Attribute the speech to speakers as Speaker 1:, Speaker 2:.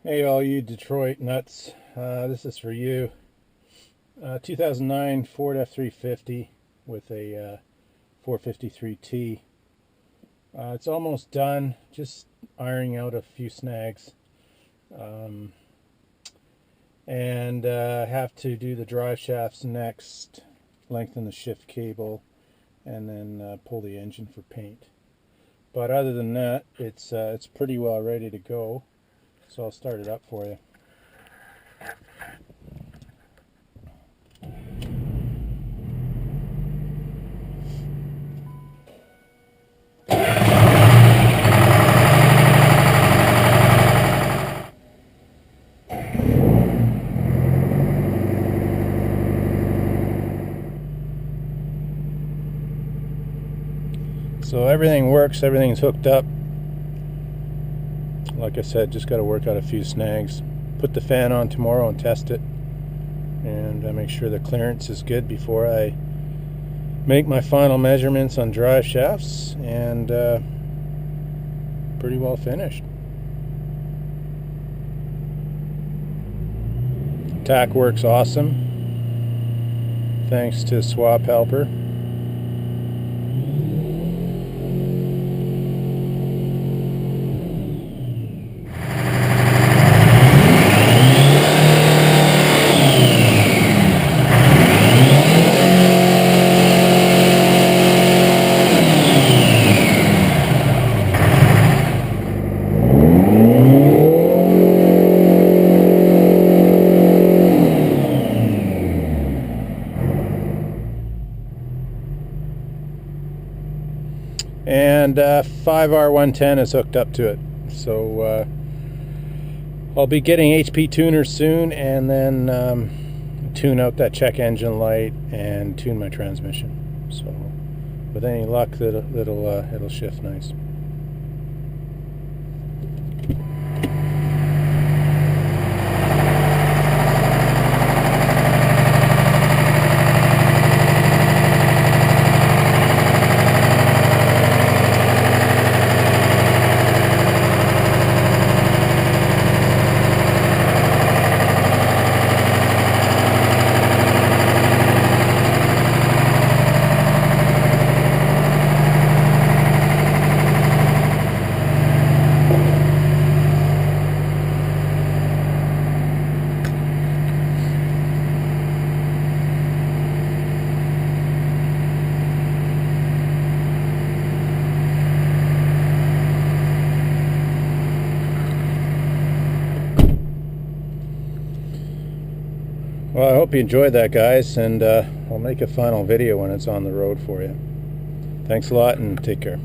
Speaker 1: Hey, all you Detroit nuts. This is for you. 2009 Ford F350 with a 453T. It's almost done, just ironing out a few snags. And have to do the drive shafts next, lengthen the shift cable, and then pull the engine for paint. But other than that, it's pretty well ready to go. So I'll start it up for you. So everything works, everything's hooked up. Like I said, just got to work out a few snags. Put the fan on tomorrow and test it, and make sure the clearance is good before I make my final measurements on drive shafts. And pretty well finished. Tack works awesome, thanks to swap helper. And 5R110 is hooked up to it. So I'll be getting HP tuners soon, and then tune out that check engine light and tune my transmission. So with any luck, it'll shift nice. Well, I hope you enjoyed that, guys, and I'll make a final video when it's on the road for you. Thanks a lot, and take care.